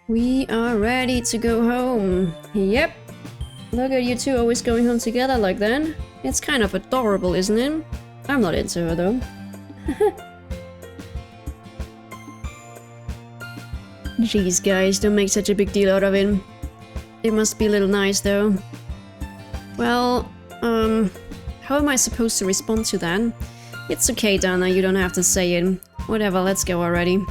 We are ready to go home. Yep. Look at you two always going home together like that. It's kind of adorable, isn't it? I'm not into her though. Jeez guys, don't make such a big deal out of it. It must be a little nice though. Well, how am I supposed to respond to that? It's okay, Dana, you don't have to say it. Whatever, let's go already.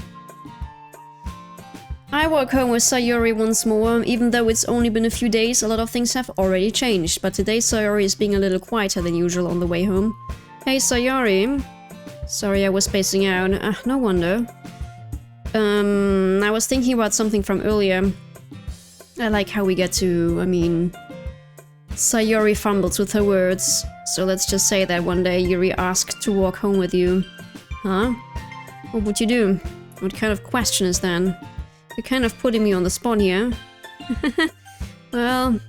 I walk home with Sayori once more. Even though it's only been a few days, a lot of things have already changed. But today Sayori is being a little quieter than usual on the way home. Hey Sayori. Sorry, I was spacing out. No wonder. I was thinking about something from earlier. I like how we get to, Sayori fumbles with her words. So let's just say that one day Yuri asked to walk home with you. Huh? What would you do? What kind of question is that? You're kind of putting me on the spot here. Well...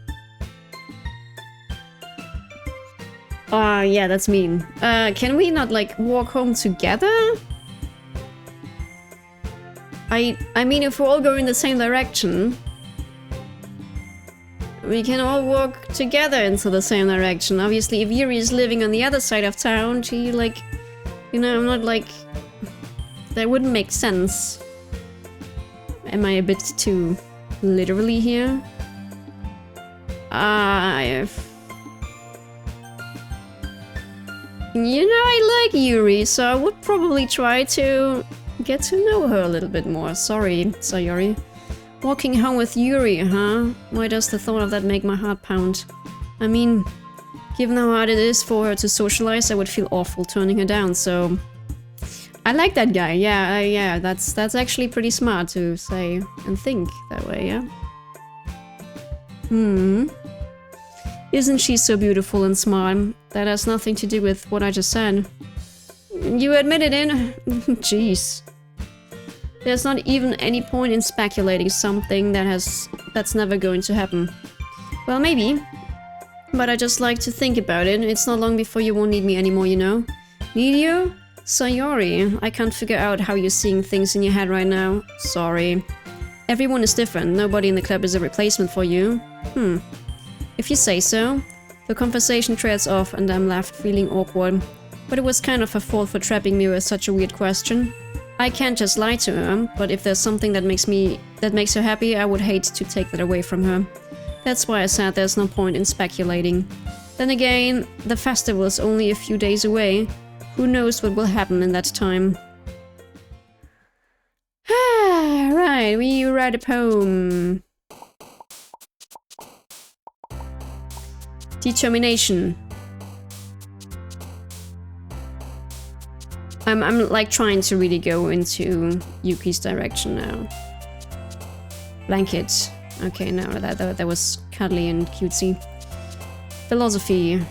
yeah, that's mean. Can we not, like, walk home together? I mean, if we're all going in the same direction... we can all walk together into the same direction. Obviously, if Yuri is living on the other side of town, she, like... You know, I'm not, like... That wouldn't make sense. Am I a bit too literally here? You know, I like Yuri, so I would probably try to get to know her a little bit more. Sorry, Sayori. Walking home with Yuri, huh? Why does the thought of that make my heart pound? I mean, given how hard it is for her to socialize, I would feel awful turning her down, so... I like that guy, yeah, that's actually pretty smart to say and think that way, yeah? Isn't she so beautiful and smart? That has nothing to do with what I just said. You admitted it? Jeez. There's not even any point in speculating something that's never going to happen. Well, maybe. But I just like to think about it. It's not long before you won't need me anymore, you know? Need you? Sayori, I can't figure out how you're seeing things in your head right now. Sorry. Everyone is different. Nobody in the club is a replacement for you. If you say so. The conversation trails off and I'm left feeling awkward. But it was kind of her fault for trapping me with such a weird question. I can't just lie to her, but if there's something that makes her happy, I would hate to take that away from her. That's why I said there's no point in speculating. Then again, the festival is only a few days away. Who knows what will happen in that time. Right, we write a poem. Determination. I'm like trying to really go into Yuki's direction now. Blanket. Okay, no, that was cuddly and cutesy. Philosophy.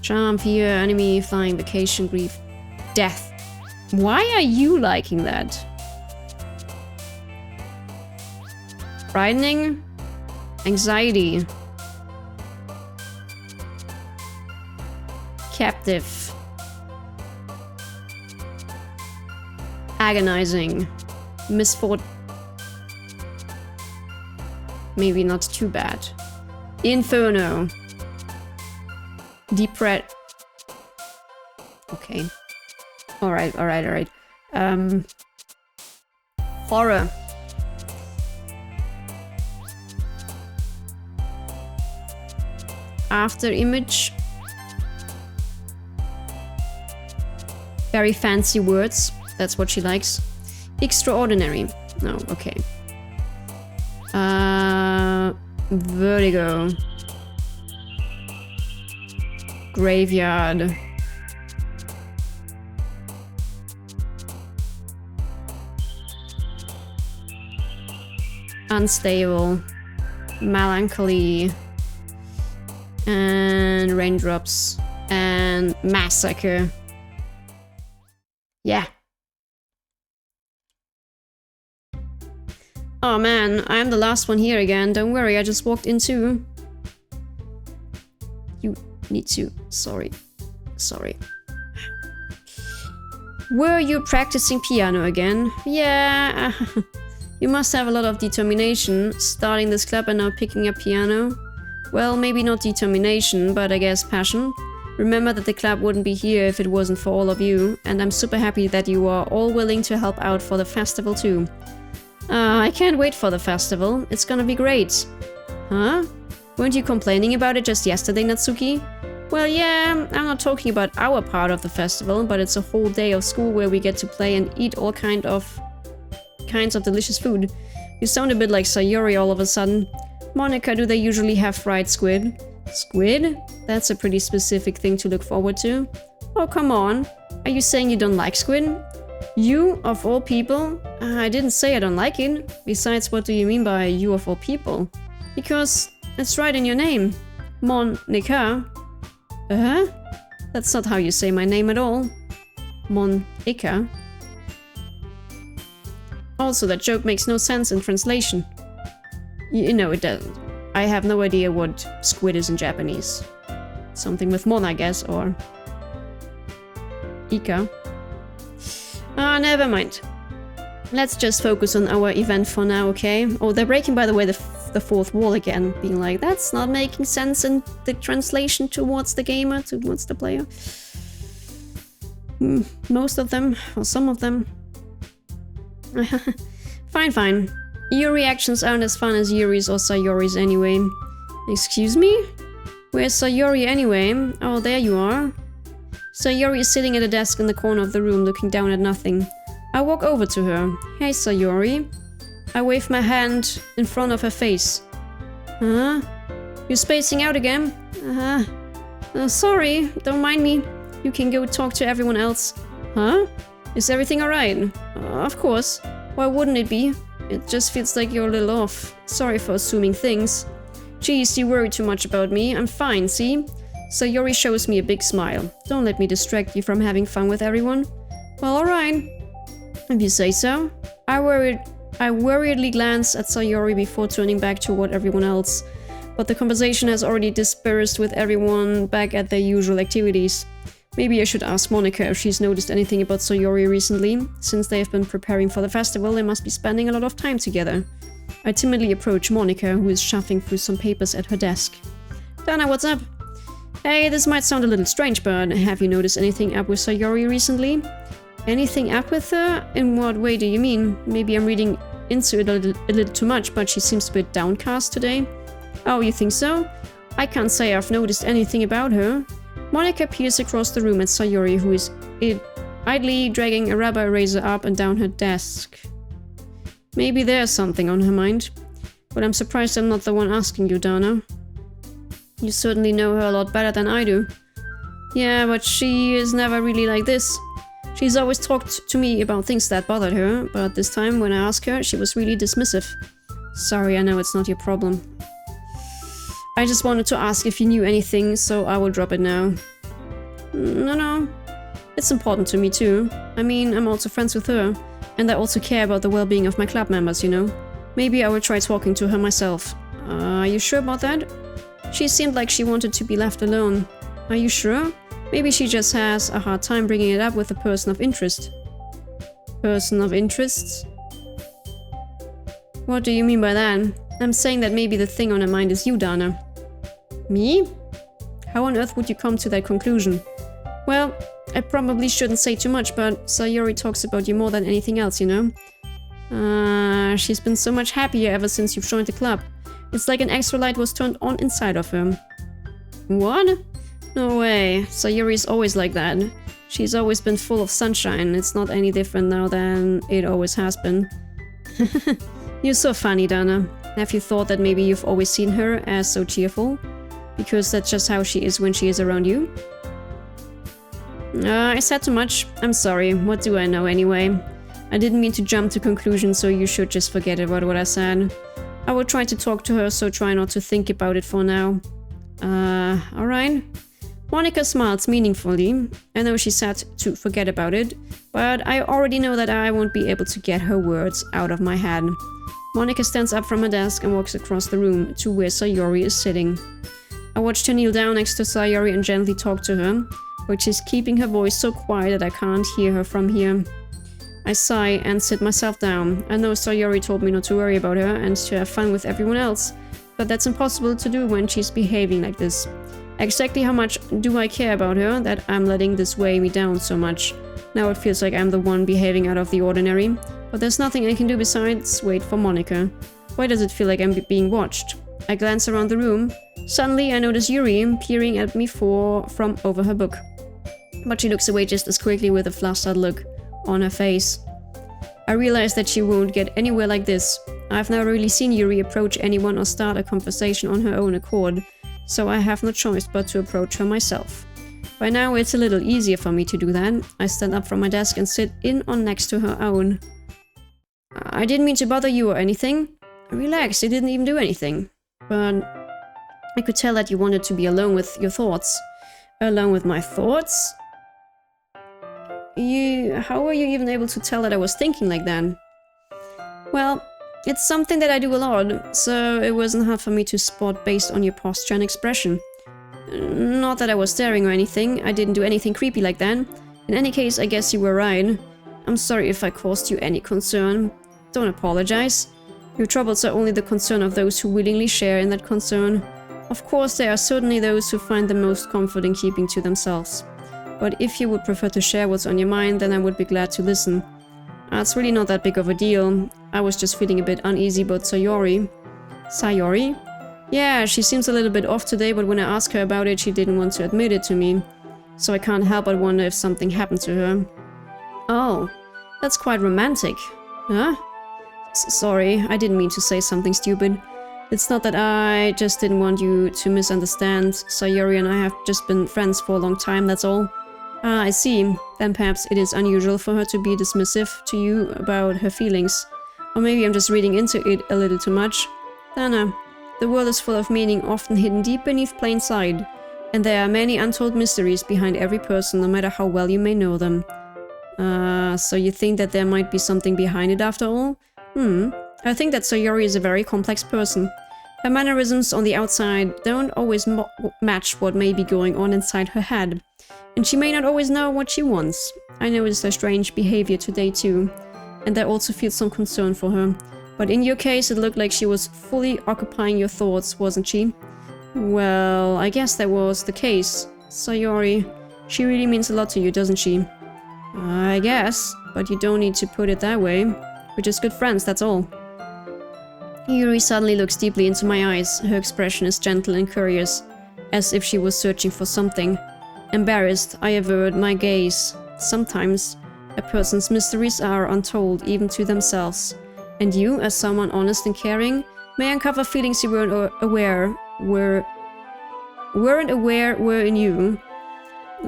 Charm, fear, enemy, flying, vacation, grief, death. Why are you liking that? Frightening? Anxiety. Captive. Agonizing. Misfortune. Maybe not too bad. Inferno. Depressed. Okay. Alright. Horror. After image. Very fancy words. That's what she likes. Extraordinary. No, okay. Vertigo. Graveyard. Unstable. Melancholy. And raindrops. And massacre. Yeah. Oh man, I'm the last one here again. Don't worry, I just walked into... You need to... Sorry. Were you practicing piano again? Yeah. You must have a lot of determination, starting this club and now picking up piano. Well, maybe not determination, but I guess passion. Remember that the club wouldn't be here if it wasn't for all of you, and I'm super happy that you are all willing to help out for the festival too. I can't wait for the festival. It's gonna be great. Huh? Weren't you complaining about it just yesterday, Natsuki? Well, yeah, I'm not talking about our part of the festival, but it's a whole day of school where we get to play and eat all kinds of delicious food. You sound a bit like Sayori all of a sudden. Monica, do they usually have fried squid? Squid? That's a pretty specific thing to look forward to. Oh, come on. Are you saying you don't like squid? You, of all people? I didn't say I don't like it. Besides, what do you mean by you of all people? Because it's right in your name. Monica. That's not how you say my name at all. Monica. Also, that joke makes no sense in translation. You know it doesn't. I have no idea what squid is in Japanese. Something with mon, I guess, or... Ika. Never mind. Let's just focus on our event for now, okay? Oh, they're breaking, by the way, the fourth wall again. Being like, that's not making sense in the translation towards the gamer, towards the player. Most of them, or some of them. Fine. Your reactions aren't as fun as Yuri's or Sayori's anyway. Excuse me? Where's Sayori anyway? Oh, there you are. Sayori is sitting at a desk in the corner of the room, looking down at nothing. I walk over to her. Hey, Sayori. I wave my hand in front of her face. Huh? You spacing out again? Sorry, don't mind me. You can go talk to everyone else. Huh? Is everything alright? Of course. Why wouldn't it be? It just feels like you're a little off. Sorry for assuming things. Geez, you worry too much about me. I'm fine, see? Sayori shows me a big smile. Don't let me distract you from having fun with everyone. Well, alright. If you say so. I worriedly glance at Sayori before turning back toward everyone else. But the conversation has already dispersed with everyone back at their usual activities. Maybe I should ask Monica if she's noticed anything about Sayori recently. Since they have been preparing for the festival, they must be spending a lot of time together. I timidly approach Monica, who is shuffling through some papers at her desk. Dana, what's up? Hey, this might sound a little strange, but have you noticed anything up with Sayori recently? Anything up with her? In what way do you mean? Maybe I'm reading into it a little too much, but she seems a bit downcast today. Oh, you think so? I can't say I've noticed anything about her. Monica peers across the room at Sayori, who is idly dragging a rubber eraser up and down her desk. Maybe there's something on her mind. But I'm surprised I'm not the one asking you, Dana. You certainly know her a lot better than I do. Yeah, but she is never really like this. She's always talked to me about things that bothered her, but this time when I asked her, she was really dismissive. Sorry, I know it's not your problem. I just wanted to ask if you knew anything, so I will drop it now. No. It's important to me too. I mean, I'm also friends with her, and I also care about the well-being of my club members, you know? Maybe I will try talking to her myself. Are you sure about that? She seemed like she wanted to be left alone. Are you sure? Maybe she just has a hard time bringing it up with a person of interest. Person of interest? What do you mean by that? I'm saying that maybe the thing on her mind is you, Dana. Me? How on earth would you come to that conclusion? Well, I probably shouldn't say too much, but Sayori talks about you more than anything else, you know? She's been so much happier ever since you've joined the club. It's like an extra light was turned on inside of her. What? No way. Sayori's always like that. She's always been full of sunshine. It's not any different now than it always has been. You're so funny, Dana. Have you thought that maybe you've always seen her as so cheerful? Because that's just how she is when she is around you? I said too much. I'm sorry. What do I know anyway? I didn't mean to jump to conclusions, so you should just forget about what I said. I will try to talk to her, so try not to think about it for now. Alright. Monica smiles meaningfully. I know she said to forget about it, but I already know that I won't be able to get her words out of my head. Monica stands up from her desk and walks across the room to where Sayori is sitting. I watched her kneel down next to Sayori and gently talk to her, but she's keeping her voice so quiet that I can't hear her from here. I sigh and sit myself down. I know Sayori told me not to worry about her and to have fun with everyone else, but that's impossible to do when she's behaving like this. Exactly how much do I care about her that I'm letting this weigh me down so much? Now it feels like I'm the one behaving out of the ordinary, but there's nothing I can do besides wait for Monika. Why does it feel like I'm being watched? I glance around the room. Suddenly I notice Yuri peering at me from over her book. But she looks away just as quickly with a flustered look on her face. I realize that she won't get anywhere like this. I've never really seen Yuri approach anyone or start a conversation on her own accord, so I have no choice but to approach her myself. By now it's a little easier for me to do that. I stand up from my desk and sit in on next to her own. I didn't mean to bother you or anything. Relax, you didn't even do anything. But I could tell that you wanted to be alone with your thoughts. Alone with my thoughts? How were you even able to tell that I was thinking like that? Well, it's something that I do a lot, so it wasn't hard for me to spot based on your posture and expression. Not that I was staring or anything, I didn't do anything creepy like that. In any case, I guess you were right. I'm sorry if I caused you any concern. Don't apologize. Your troubles are only the concern of those who willingly share in that concern. Of course, there are certainly those who find the most comfort in keeping to themselves. But if you would prefer to share what's on your mind, then I would be glad to listen. It's really not that big of a deal. I was just feeling a bit uneasy about Sayori. Sayori? Yeah, she seems a little bit off today, but when I asked her about it, she didn't want to admit it to me. So I can't help but wonder if something happened to her. Oh, that's quite romantic. Huh? Sorry, I didn't mean to say something stupid. It's not that I just didn't want you to misunderstand. Sayori and I have just been friends for a long time, that's all. Ah, I see. Then perhaps it is unusual for her to be dismissive to you about her feelings. Or maybe I'm just reading into it a little too much. Dana, the world is full of meaning often hidden deep beneath plain sight. And there are many untold mysteries behind every person, no matter how well you may know them. So you think that there might be something behind it after all? I think that Sayori is a very complex person. Her mannerisms on the outside don't always match what may be going on inside her head. And she may not always know what she wants. I noticed her strange behavior today too. And I also feel some concern for her. But in your case, it looked like she was fully occupying your thoughts, wasn't she? Well, I guess that was the case. Sayori, she really means a lot to you, doesn't she? I guess, but you don't need to put it that way. We're just good friends, that's all. Yuri suddenly looks deeply into my eyes. Her expression is gentle and curious, as if she was searching for something. Embarrassed, I avert my gaze. Sometimes, a person's mysteries are untold, even to themselves. And you, as someone honest and caring, may uncover feelings you weren't aware were in you.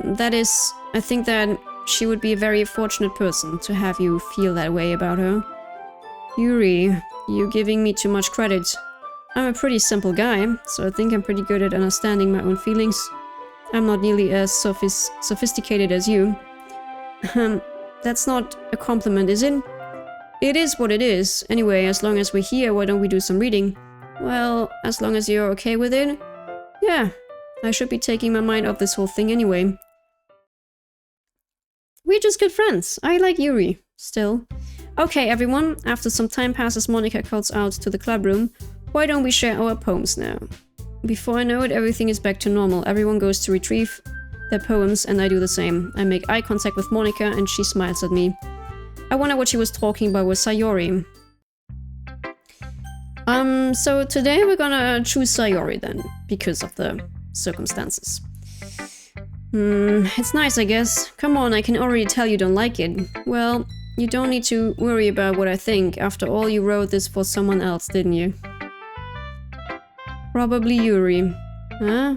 That is, I think that she would be a very fortunate person to have you feel that way about her. Yuri, you're giving me too much credit. I'm a pretty simple guy, so I think I'm pretty good at understanding my own feelings. I'm not nearly as sophisticated as you. That's not a compliment, is it? It is what it is. Anyway, as long as we're here, why don't we do some reading? Well, as long as you're okay with it? Yeah, I should be taking my mind off this whole thing anyway. We're just good friends. I like Yuri, still. Okay, everyone, after some time passes, Monika calls out to the club room. Why don't we share our poems now? Before I know it, everything is back to normal. Everyone goes to retrieve their poems, and I do the same. I make eye contact with Monika, and she smiles at me. I wonder what she was talking about with Sayori. So today we're gonna choose Sayori then, because of the circumstances. It's nice, I guess. Come on, I can already tell you don't like it. Well, you don't need to worry about what I think. After all, you wrote this for someone else, didn't you? Probably Yuri. Huh?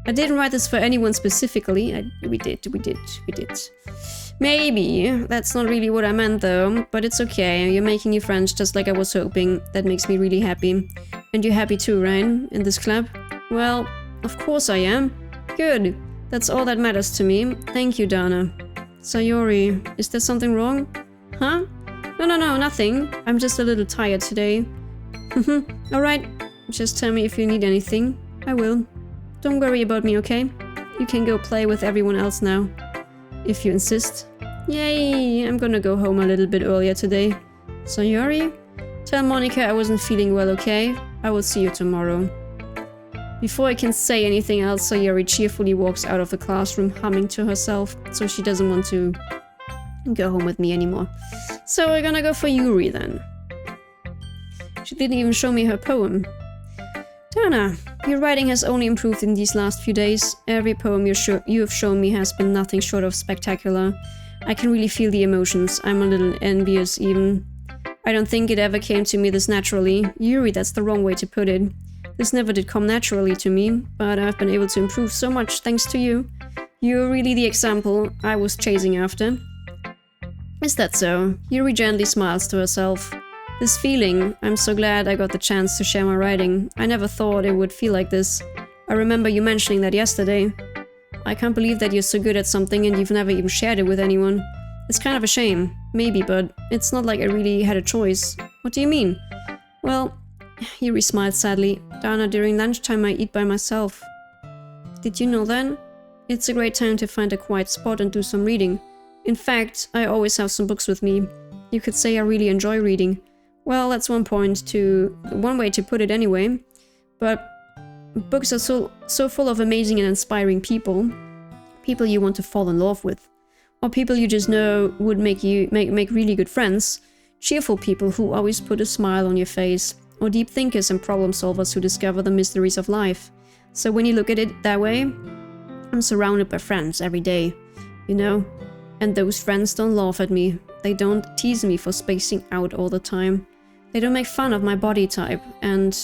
I didn't write this for anyone specifically. We did. Maybe. That's not really what I meant though, but it's okay. You're making new friends just like I was hoping. That makes me really happy. And you're happy too, right? In this club? Well, of course I am. Good. That's all that matters to me. Thank you, Dana. Sayori, is there something wrong? Huh? No, nothing. I'm just a little tired today. Alright, just tell me if you need anything. I will. Don't worry about me, okay? You can go play with everyone else now. If you insist. Yay! I'm gonna go home a little bit earlier today. Sayori? Tell Monica I wasn't feeling well, okay? I will see you tomorrow. Before I can say anything else, Sayori cheerfully walks out of the classroom, humming to herself, so she doesn't want to go home with me anymore. So we're gonna go for Yuri then. She didn't even show me her poem. Dana, your writing has only improved in these last few days. Every poem you have shown me has been nothing short of spectacular. I can really feel the emotions. I'm a little envious even. I don't think it ever came to me this naturally. Yuri, that's the wrong way to put it. This never did come naturally to me, but I've been able to improve so much thanks to you. You're really the example I was chasing after. Is that so? Yuri gently smiles to herself. This feeling, I'm so glad I got the chance to share my writing. I never thought it would feel like this. I remember you mentioning that yesterday. I can't believe that you're so good at something and you've never even shared it with anyone. It's kind of a shame, maybe, but it's not like I really had a choice. What do you mean? Well, Yuri smiled sadly. Dana, during lunchtime I eat by myself. Did you know that? It's a great time to find a quiet spot and do some reading. In fact, I always have some books with me. You could say I really enjoy reading. Well, that's one way to put it anyway. But books are so full of amazing and inspiring people. People you want to fall in love with. Or people you just know would make really good friends. Cheerful people who always put a smile on your face. Or deep thinkers and problem solvers who discover the mysteries of life. So when you look at it that way, I'm surrounded by friends every day, you know? And those friends don't laugh at me. They don't tease me for spacing out all the time. They don't make fun of my body type. And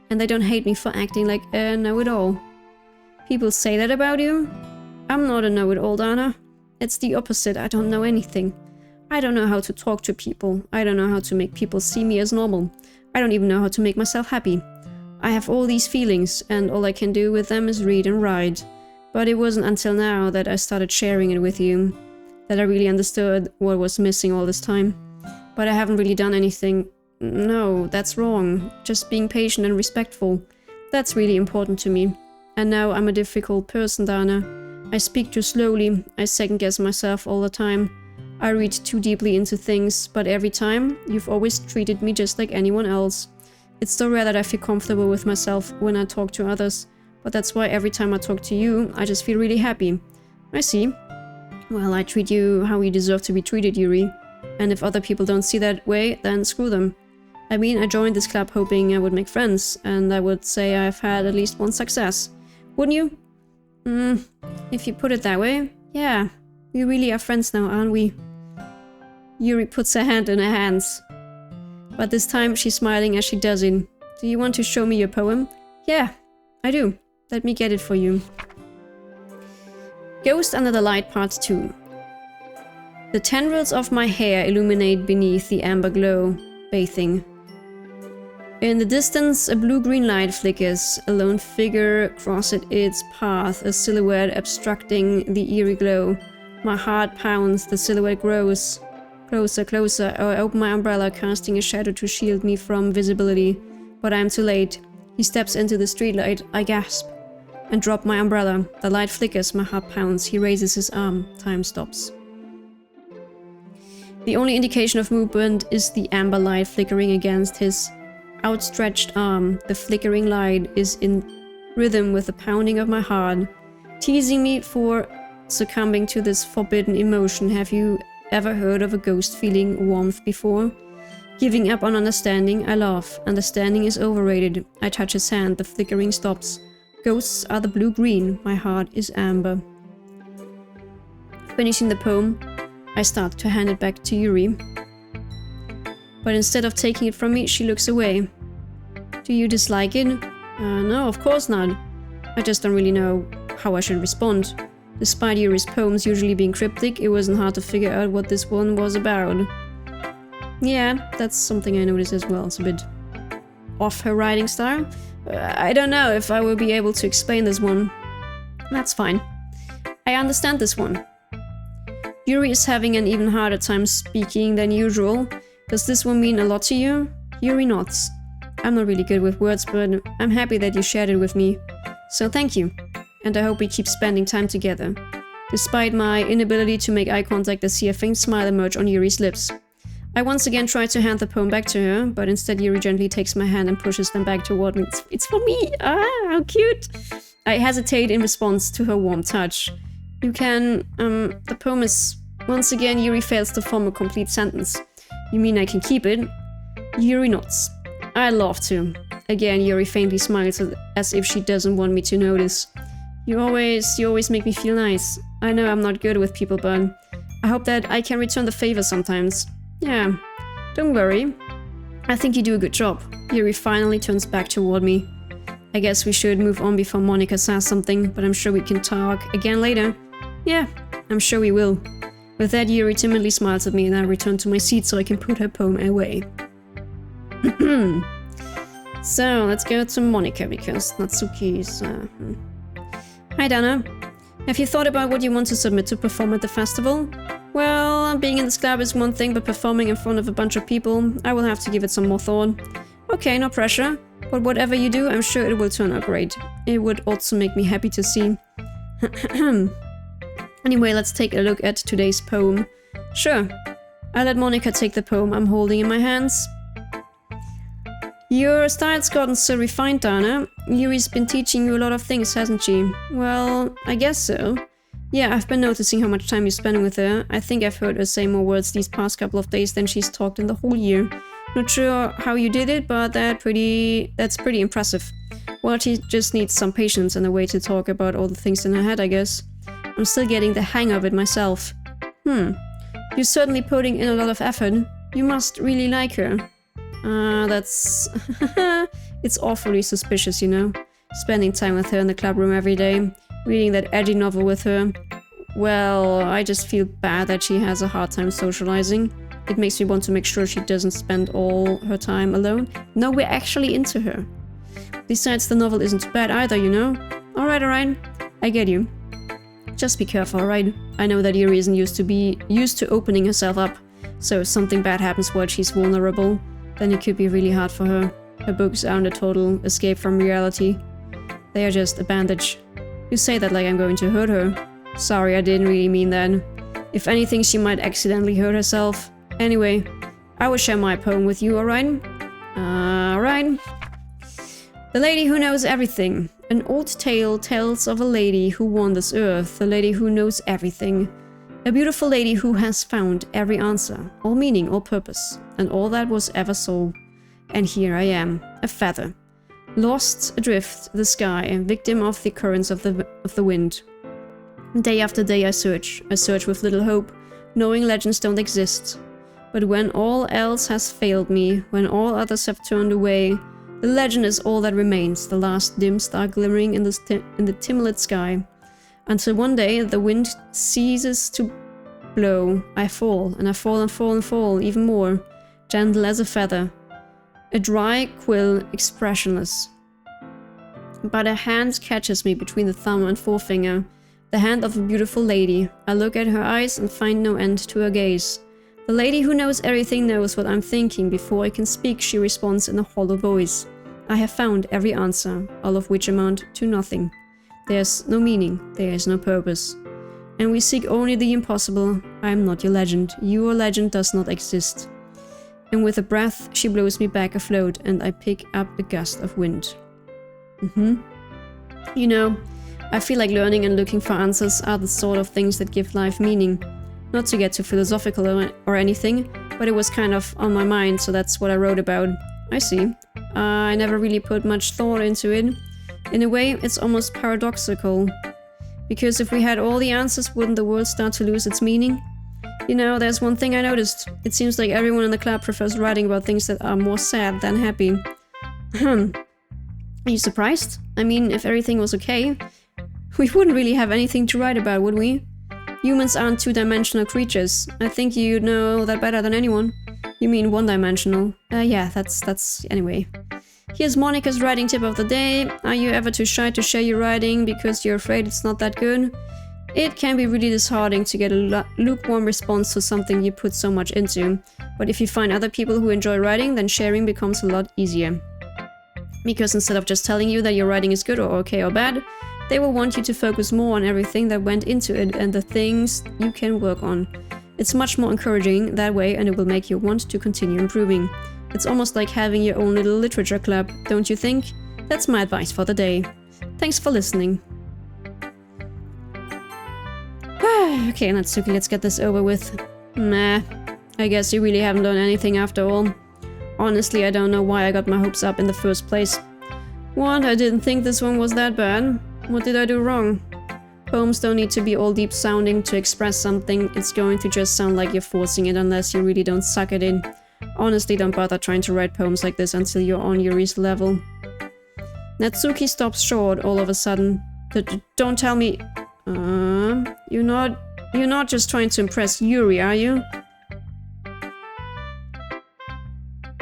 they don't hate me for acting like a know-it-all. People say that about you? I'm not a know-it-all, Dana. It's the opposite. I don't know anything. I don't know how to talk to people. I don't know how to make people see me as normal. I don't even know how to make myself happy. I have all these feelings, and all I can do with them is read and write. But it wasn't until now that I started sharing it with you that I really understood what was missing all this time. But I haven't really done anything. No, that's wrong. Just being patient and respectful. That's really important to me. And now I'm a difficult person, Dana. I speak too slowly. I second-guess myself all the time. I read too deeply into things, but every time, you've always treated me just like anyone else. It's so rare that I feel comfortable with myself when I talk to others, but that's why every time I talk to you, I just feel really happy. I see. Well, I treat you how you deserve to be treated, Yuri. And if other people don't see that way, then screw them. I mean, I joined this club hoping I would make friends, and I would say I've had at least one success. Wouldn't you? If you put it that way, yeah. We really are friends now, aren't we? Yuri puts her hand in her hands. But this time she's smiling as she does it. Do you want to show me your poem? Yeah, I do. Let me get it for you. Ghost Under the Light Part 2. The tendrils of my hair illuminate beneath the amber glow, bathing. In the distance, a blue-green light flickers. A lone figure crosses its path, a silhouette obstructing the eerie glow. My heart pounds, the silhouette grows. Closer, closer. I open my umbrella, casting a shadow to shield me from visibility. But I am too late. He steps into the streetlight. I gasp and drop my umbrella. The light flickers, my heart pounds. He raises his arm. Time stops. The only indication of movement is the amber light flickering against his outstretched arm. The flickering light is in rhythm with the pounding of my heart, teasing me for succumbing to this forbidden emotion. Have you ever heard of a ghost feeling warmth before? Giving up on understanding, I laugh. Understanding is overrated. I touch his hand, the flickering stops. Ghosts are the blue-green, my heart is amber. Finishing the poem, I start to hand it back to Yuri. But instead of taking it from me, she looks away. Do you dislike it? No, of course not. I just don't really know how I should respond. Despite Yuri's poems usually being cryptic, it wasn't hard to figure out what this one was about. Yeah, that's something I noticed as well. It's a bit off her writing style. I don't know if I will be able to explain this one. That's fine. I understand this one. Yuri is having an even harder time speaking than usual. Does this one mean a lot to you? Yuri nods. I'm not really good with words, but I'm happy that you shared it with me. So thank you. And I hope we keep spending time together. despite my inability to make eye contact. I see a faint smile emerge on Yuri's lips. I once again try to hand the poem back to her, but instead Yuri gently takes my hand and pushes them back toward me. It's for me! Ah, how cute! I hesitate in response to her warm touch. You can, the poem is... Once again, Yuri fails to form a complete sentence. You mean I can keep it? Yuri nods. I'd love to. Again, Yuri faintly smiles as if she doesn't want me to notice. You always make me feel nice. I know I'm not good with people, but I hope that I can return the favor sometimes. Yeah, don't worry. I think you do a good job. Yuri finally turns back toward me. I guess we should move on before Monika says something, but I'm sure we can talk again later. Yeah, I'm sure we will. With that, Yuri timidly smiles at me and I return to my seat so I can put her poem away. So, let's go to Monika because Natsuki is... Hi Dana. Have you thought about what you want to submit to perform at the festival? Well, being in this club is one thing, but performing in front of a bunch of people, I will have to give it some more thought. Okay, no pressure. But whatever you do, I'm sure it will turn out great. It would also make me happy to see. Anyway, let's take a look at today's poem. Sure. I let Monika take the poem I'm holding in my hands. Your style's gotten so refined, Dana. Yuri's been teaching you a lot of things, hasn't she? Well, I guess so. Yeah, I've been noticing how much time you spend with her. I think I've heard her say more words these past couple of days than she's talked in the whole year. Not sure how you did it, but that's pretty impressive. Well, she just needs some patience and a way to talk about all the things in her head, I guess. I'm still getting the hang of it myself. You're certainly putting in a lot of effort. You must really like her. That's... It's awfully suspicious, you know? Spending time with her in the club room every day, reading that edgy novel with her. Well, I just feel bad that she has a hard time socializing. It makes me want to make sure she doesn't spend all her time alone. No, we're actually into her. Besides, the novel isn't too bad either, you know? Alright, I get you. Just be careful, alright? I know that Yuri isn't used to opening herself up, so if something bad happens while she's vulnerable, then it could be really hard for her. Her books aren't a total escape from reality. They are just a bandage. You say that like I'm going to hurt her. Sorry, I didn't really mean that. If anything, she might accidentally hurt herself. Anyway, I will share my poem with you, alright? Alright. The Lady Who Knows Everything. An old tale tells of a lady who wanders earth, a lady who knows everything. A beautiful lady who has found every answer, all meaning, all purpose, and all that was ever so. And here I am, a feather, lost adrift the sky, victim of the currents of the wind. Day after day I search with little hope, knowing legends don't exist. But when all else has failed me, when all others have turned away, the legend is all that remains, the last dim star glimmering in the timid sky. Until one day the wind ceases to blow. I fall, and I fall and fall and fall, even more, gentle as a feather. A dry quill, expressionless. But a hand catches me between the thumb and forefinger. The hand of a beautiful lady. I look at her eyes and find no end to her gaze. The lady who knows everything knows what I'm thinking. Before I can speak, she responds in a hollow voice. I have found every answer, all of which amount to nothing. There's no meaning, there is no purpose. And we seek only the impossible. I am not your legend. Your legend does not exist. And with a breath, she blows me back afloat, and I pick up a gust of wind. You know, I feel like learning and looking for answers are the sort of things that give life meaning. Not to get too philosophical or anything, but it was kind of on my mind, so that's what I wrote about. I see. I never really put much thought into it. In a way, it's almost paradoxical. Because if we had all the answers, wouldn't the world start to lose its meaning? You know, there's one thing I noticed. It seems like everyone in the club prefers writing about things that are more sad than happy. Are you surprised? I mean, if everything was okay, we wouldn't really have anything to write about, would we? Humans aren't two-dimensional creatures. I think you know that better than anyone. You mean one-dimensional? Yeah, that's... anyway. Here's Monika's writing tip of the day. Are you ever too shy to share your writing because you're afraid it's not that good? It can be really disheartening to get a lukewarm response to something you put so much into. But if you find other people who enjoy writing, then sharing becomes a lot easier. Because instead of just telling you that your writing is good or okay or bad, They will want you to focus more on everything that went into it and the things you can work on. It's much more encouraging that way, and it will make you want to continue improving. It's almost like having your own little literature club, don't you think? That's my advice for the day. Thanks for listening. Okay, Natsuki, let's get this over with. Nah, I guess you really haven't learned anything after all. Honestly, I don't know why I got my hopes up in the first place. What? I didn't think this one was that bad. What did I do wrong? Poems don't need to be all deep sounding to express something. It's going to just sound like you're forcing it unless you really don't suck it in. Honestly, don't bother trying to write poems like this until you're on Yuri's level. Natsuki stops short all of a sudden. Don't tell me... You're not just trying to impress Yuri, are you?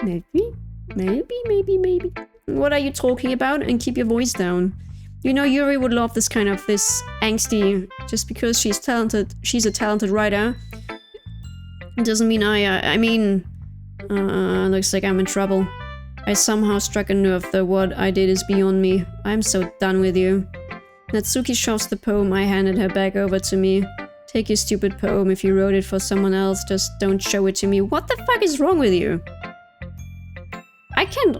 Maybe. What are you talking about? And keep your voice down. You know, Yuri would love this angsty, just because she's talented, she's a talented writer. It doesn't mean looks like I'm in trouble. I somehow struck a nerve, though what I did is beyond me. I'm so done with you. Natsuki shoves the poem I handed her back over to me. Take your stupid poem. If you wrote it for someone else, just don't show it to me. What the fuck is wrong with you? I can't,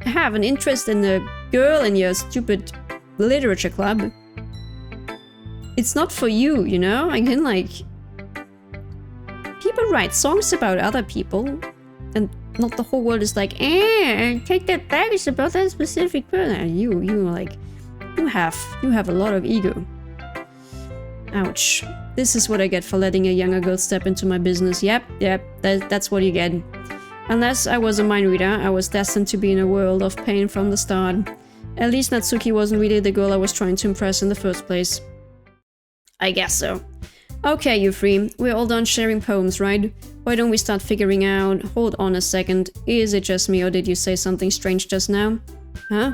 have an interest in a girl in your stupid literature club. It's not for you, you know? I can, people write songs about other people, and not the whole world is like, take that back, it's about that specific person. You have a lot of ego. Ouch. This is what I get for letting a younger girl step into my business. Yep, that's what you get. Unless I was a mind reader, I was destined to be in a world of pain from the start. At least Natsuki wasn't really the girl I was trying to impress in the first place. I guess so. Okay, you three, we're all done sharing poems, right? Why don't we start figuring out... Hold on a second, is it just me or did you say something strange just now? Huh?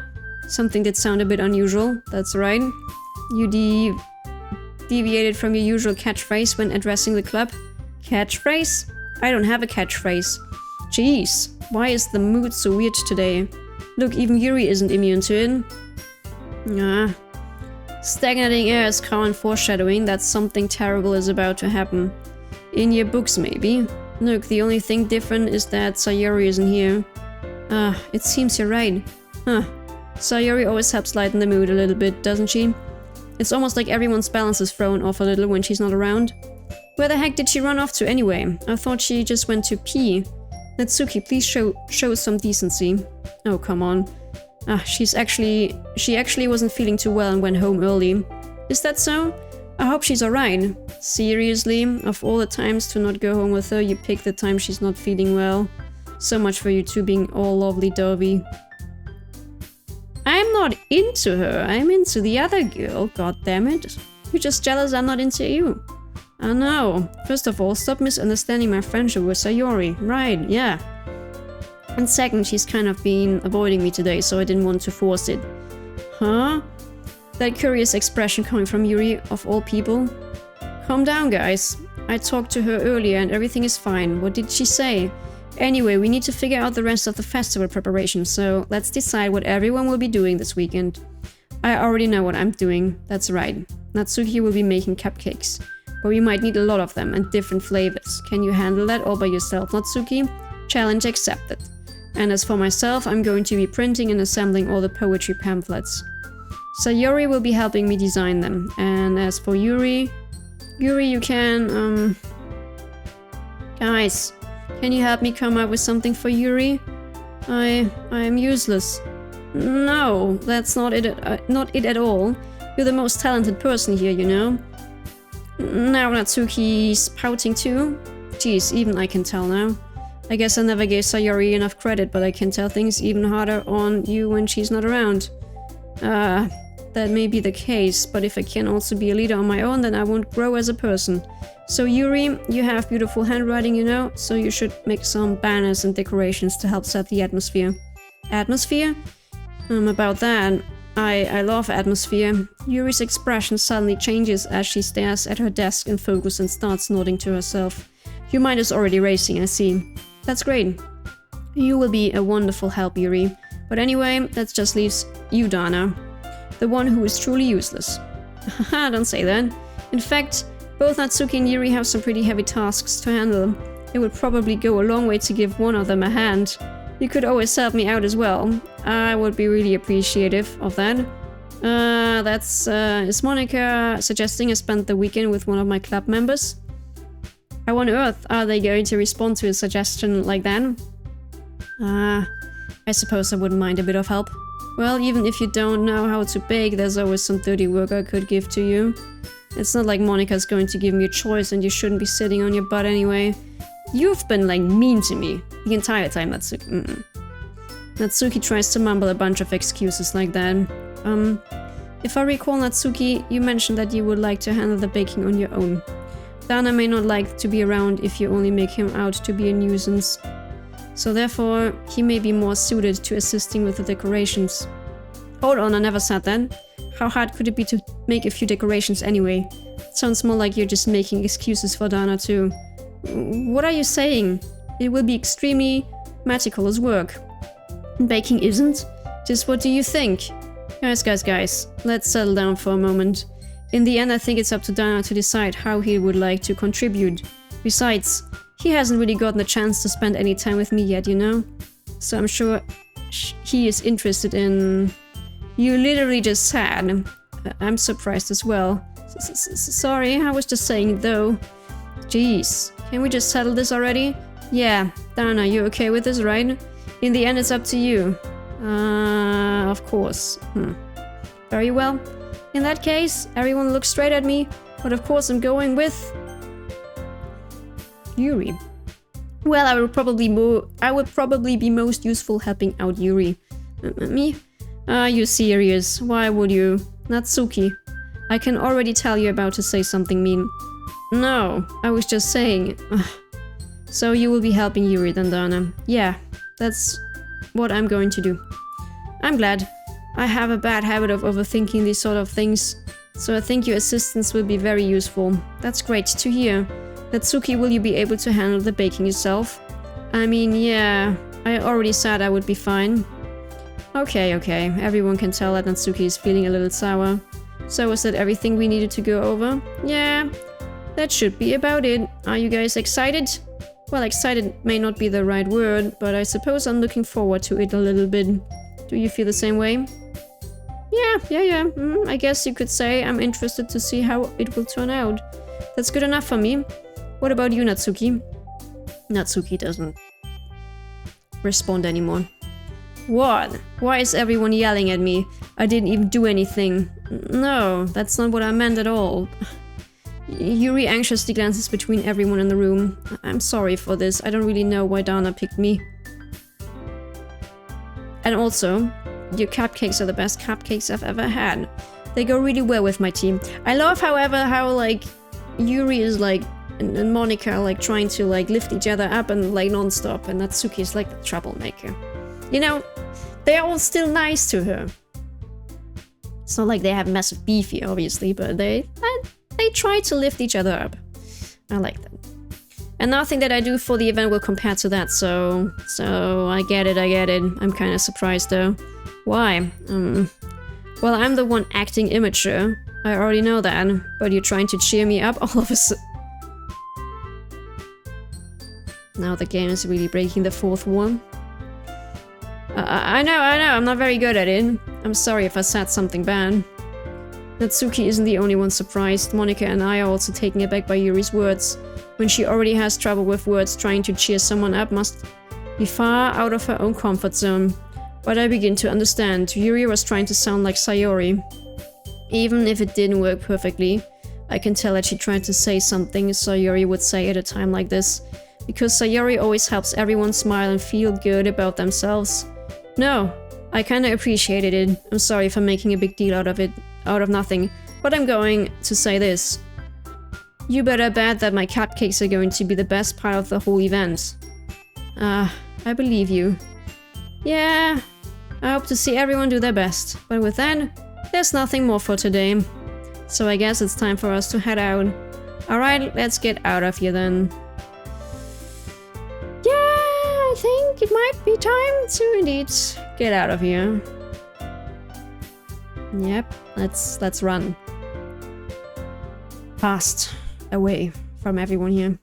Something did sound a bit unusual, that's right. You deviated from your usual catchphrase when addressing the club? Catchphrase? I don't have a catchphrase. Jeez, why is the mood so weird today? Look, even Yuri isn't immune to it. Stagnating air is common foreshadowing that something terrible is about to happen. In your books, maybe. Look, the only thing different is that Sayori isn't here. It seems you're right. Huh. Sayori always helps lighten the mood a little bit, doesn't she? It's almost like everyone's balance is thrown off a little when she's not around. Where the heck did she run off to anyway? I thought she just went to pee. Natsuki, please show some decency. Oh, come on. She actually wasn't feeling too well and went home early. Is that so? I hope she's alright. Seriously? Of all the times to not go home with her, you pick the time she's not feeling well. So much for you two being all lovely-dovey. I'm not into her, I'm into the other girl, god damn it. You're just jealous I'm not into you. I know. First of all, stop misunderstanding my friendship with Sayori. Right, yeah. And second, she's kind of been avoiding me today, so I didn't want to force it. Huh? That curious expression coming from Yuri, of all people. Calm down, guys. I talked to her earlier and everything is fine. What did she say? Anyway, we need to figure out the rest of the festival preparation, so let's decide what everyone will be doing this weekend. I already know what I'm doing. That's right. Natsuki will be making cupcakes. But we might need a lot of them and different flavors. Can you handle that all by yourself, Natsuki? Challenge accepted. And as for myself, I'm going to be printing and assembling all the poetry pamphlets. Sayori will be helping me design them. And as for Yuri, you can, Guys, can you help me come up with something for Yuri? I'm useless. No, that's not it at all. You're the most talented person here, you know? Now Natsuki's pouting too? Jeez, even I can tell now. I guess I never gave Sayori enough credit, but I can tell things even harder on you when she's not around. That may be the case, but if I can also be a leader on my own, then I won't grow as a person. So Yuri, you have beautiful handwriting, you know, so you should make some banners and decorations to help set the atmosphere. Atmosphere? About that, I love atmosphere. Yuri's expression suddenly changes as she stares at her desk in focus and starts nodding to herself. Your mind is already racing, I see. That's great. You will be a wonderful help, Yuri. But anyway, that just leaves you, Dana. The one who is truly useless. Haha, don't say that. In fact, both Natsuki and Yuri have some pretty heavy tasks to handle. It would probably go a long way to give one of them a hand. You could always help me out as well. I would be really appreciative of that. Is Monica suggesting I spend the weekend with one of my club members? How on earth are they going to respond to a suggestion like that? I suppose I wouldn't mind a bit of help. Well, even if you don't know how to bake, there's always some dirty work I could give to you. It's not like Monica's going to give me a choice and you shouldn't be sitting on your butt anyway. You've been, like, mean to me the entire time, Natsuki. Natsuki tries to mumble a bunch of excuses like that. If I recall, Natsuki, you mentioned that you would like to handle the baking on your own. Dana may not like to be around if you only make him out to be a nuisance. So therefore, he may be more suited to assisting with the decorations. Hold on, I never said that. How hard could it be to make a few decorations anyway? It sounds more like you're just making excuses for Dana too. What are you saying? It will be extremely meticulous work. Baking isn't? Just what do you think? Guys, let's settle down for a moment. In the end, I think it's up to Dana to decide how he would like to contribute. Besides, he hasn't really gotten the chance to spend any time with me yet, you know? So I'm sure he is interested in... You literally just said. I'm surprised as well. Sorry, I was just saying though. Jeez, can we just settle this already? Yeah, Dana, you okay with this, right? In the end, it's up to you. Of course. Very well. In that case, everyone looks straight at me, but of course I'm going with... Yuri. Well, I would probably be most useful helping out Yuri. Me? Are you serious? Why would you? Natsuki. I can already tell you're about to say something mean. No, I was just saying. So you will be helping Yuri then, Dana. Yeah, that's what I'm going to do. I'm glad. I have a bad habit of overthinking these sort of things, so I think your assistance will be very useful. That's great to hear. Natsuki, will you be able to handle the baking yourself? I mean, yeah, I already said I would be fine. Okay. Everyone can tell that Natsuki is feeling a little sour. So was that everything we needed to go over? Yeah, that should be about it. Are you guys excited? Well, excited may not be the right word, but I suppose I'm looking forward to it a little bit. Do you feel the same way? Yeah. I guess you could say I'm interested to see how it will turn out. That's good enough for me. What about you, Natsuki? Natsuki doesn't respond anymore. What? Why is everyone yelling at me? I didn't even do anything. No, that's not what I meant at all. Yuri anxiously glances between everyone in the room. I'm sorry for this. I don't really know why Dana picked me. And also, your cupcakes are the best cupcakes I've ever had. They go really well with my team. I love, however, how, like, Yuri is, like, and Monica, like, trying to, like, lift each other up and, like, non-stop. And Natsuki is, like, the troublemaker. You know, they're all still nice to her. It's not like they have massive beef here, obviously, but they try to lift each other up. I like that. And nothing that I do for the event will compare to that, so I get it. I'm kind of surprised, though. Why? Well, I'm the one acting immature. I already know that, but you're trying to cheer me up all of a sudden. Now the game is really breaking the fourth wall. I know, I'm not very good at it. I'm sorry if I said something bad. Natsuki isn't the only one surprised. Monica and I are also taken aback by Yuri's words. When she already has trouble with words, trying to cheer someone up must be far out of her own comfort zone. But I begin to understand. Yuri was trying to sound like Sayori. Even if it didn't work perfectly, I can tell that she tried to say something Sayori would say at a time like this. Because Sayori always helps everyone smile and feel good about themselves. No, I kinda appreciated it. I'm sorry for making a big deal out of nothing. But I'm going to say this. You better bet that my cupcakes are going to be the best part of the whole event. I believe you. Yeah, I hope to see everyone do their best. But with that, there's nothing more for today. So I guess it's time for us to head out. Alright, let's get out of here then. Yeah, I think it might be time to indeed get out of here. Yep, let's run. Fast away from everyone here.